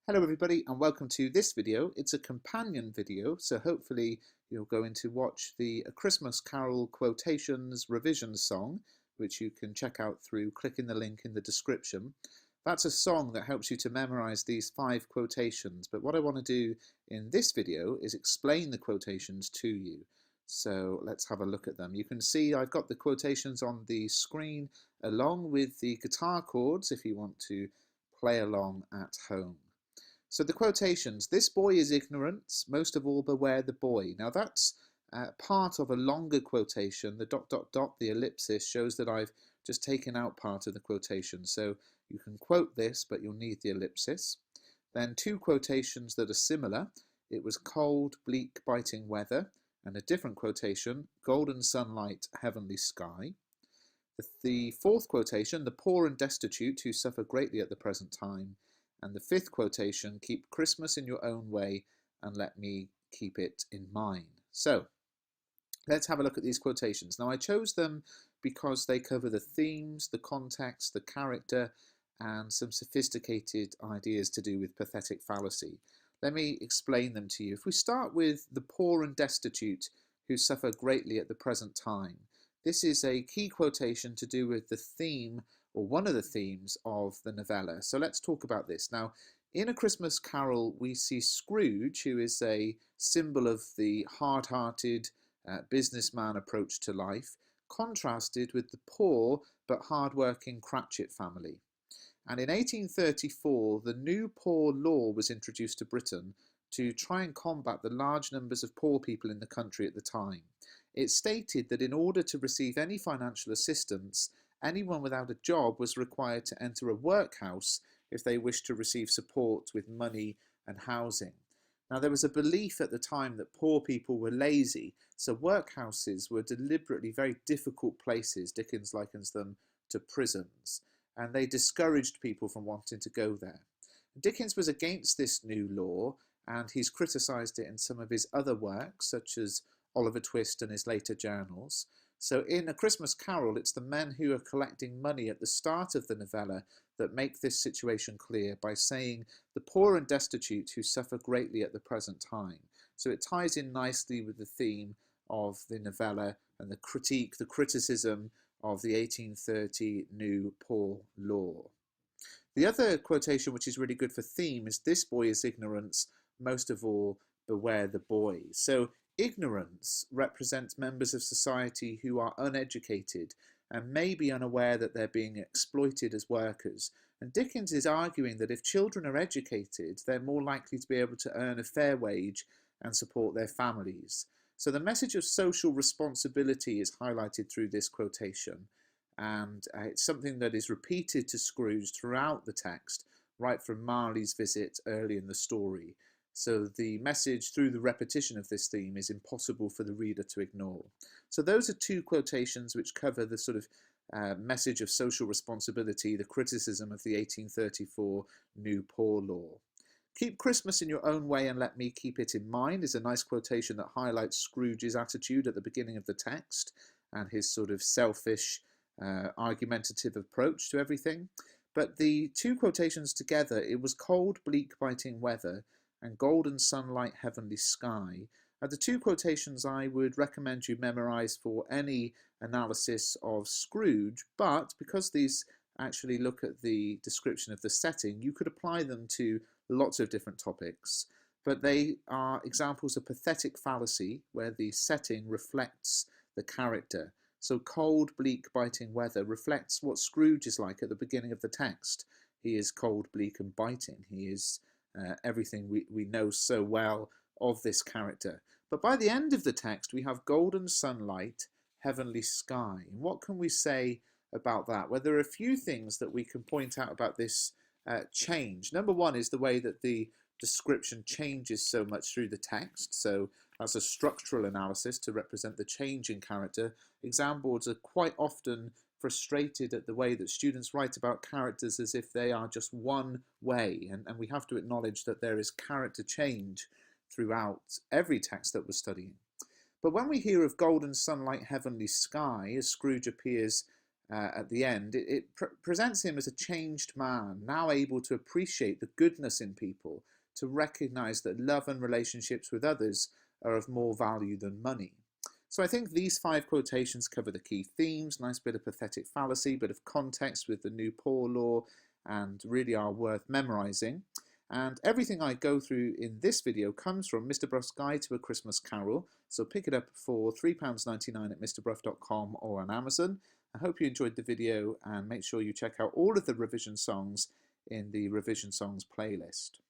Hello everybody and welcome to this video. It's a companion video, so hopefully you're going to watch the A Christmas Carol Quotations revision song, which you can check out through clicking the link in the description. That's a song that helps you to memorize these 5 quotations, but what I want to do in this video is explain the quotations to you. So let's have a look at them. You can see I've got the quotations on the screen along with the guitar chords if you want to play along at home. So the quotations, this boy is ignorant, most of all beware the boy. Now that's part of a longer quotation. The ... the ellipsis, shows that I've just taken out part of the quotation. So you can quote this, but you'll need the ellipsis. Then 2 quotations that are similar. It was cold, bleak, biting weather. And a different quotation, golden sunlight, heavenly sky. The 4th quotation, the poor and destitute who suffer greatly at the present time. And the 5th quotation, keep Christmas in your own way and let me keep it in mine. So let's have a look at these quotations. Now I chose them because they cover the themes, the context, the character, and some sophisticated ideas to do with pathetic fallacy. Let me explain them to you. If we start with the poor and destitute who suffer greatly at the present time, this is a key quotation to do with the theme, or one of the themes, of the novella. So let's talk about this. Now, in A Christmas Carol, we see Scrooge, who is a symbol of the hard-hearted businessman approach to life, contrasted with the poor but hard-working Cratchit family. And in 1834, the new Poor Law was introduced to Britain to try and combat the large numbers of poor people in the country at the time. It stated that in order to receive any financial assistance, anyone without a job was required to enter a workhouse if they wished to receive support with money and housing. Now, there was a belief at the time that poor people were lazy, so workhouses were deliberately very difficult places. Dickens likens them to prisons, and they discouraged people from wanting to go there. Dickens was against this new law, and he's criticised it in some of his other works, such as Oliver Twist and his later journals. So in A Christmas Carol, it's the men who are collecting money at the start of the novella that make this situation clear by saying the poor and destitute who suffer greatly at the present time. So it ties in nicely with the theme of the novella and the critique, the criticism of the 1830 New Poor Law. The other quotation which is really good for theme is this boy is ignorance, most of all beware the boy. So ignorance represents members of society who are uneducated and may be unaware that they're being exploited as workers. And Dickens is arguing that if children are educated, they're more likely to be able to earn a fair wage and support their families. So the message of social responsibility is highlighted through this quotation, and it's something that is repeated to Scrooge throughout the text, right from Marley's visit early in the story. So the message through the repetition of this theme is impossible for the reader to ignore. So those are 2 quotations which cover the sort of message of social responsibility, the criticism of the 1834 New Poor Law. Keep Christmas in your own way and let me keep it in mine is a nice quotation that highlights Scrooge's attitude at the beginning of the text and his sort of selfish, argumentative approach to everything. But the 2 quotations together, it was cold, bleak, biting weather, and golden sunlight, heavenly sky, are the 2 quotations I would recommend you memorize for any analysis of Scrooge, but because these actually look at the description of the setting, you could apply them to lots of different topics. But they are examples of pathetic fallacy, where the setting reflects the character. So cold, bleak, biting weather reflects what Scrooge is like at the beginning of the text. He is cold, bleak, and biting. He is everything we know so well of this character. But by the end of the text, we have golden sunlight, heavenly sky. And what can we say about that? Well, there are a few things that we can point out about this change. Number one is the way that the description changes so much through the text. So as a structural analysis to represent the change in character, exam boards are quite often frustrated at the way that students write about characters as if they are just one way, and we have to acknowledge that there is character change throughout every text that we're studying. But when we hear of golden sunlight, heavenly sky, as Scrooge appears at the end, it presents him as a changed man, now able to appreciate the goodness in people, to recognize that love and relationships with others are of more value than money. So I think these 5 quotations cover the key themes, nice bit of pathetic fallacy, bit of context with the new poor law, and really are worth memorizing. And everything I go through in this video comes from Mr. Bruff's Guide to A Christmas Carol, so pick it up for £3.99 at mrbruff.com or on Amazon. I hope you enjoyed the video, and make sure you check out all of the revision songs in the revision songs playlist.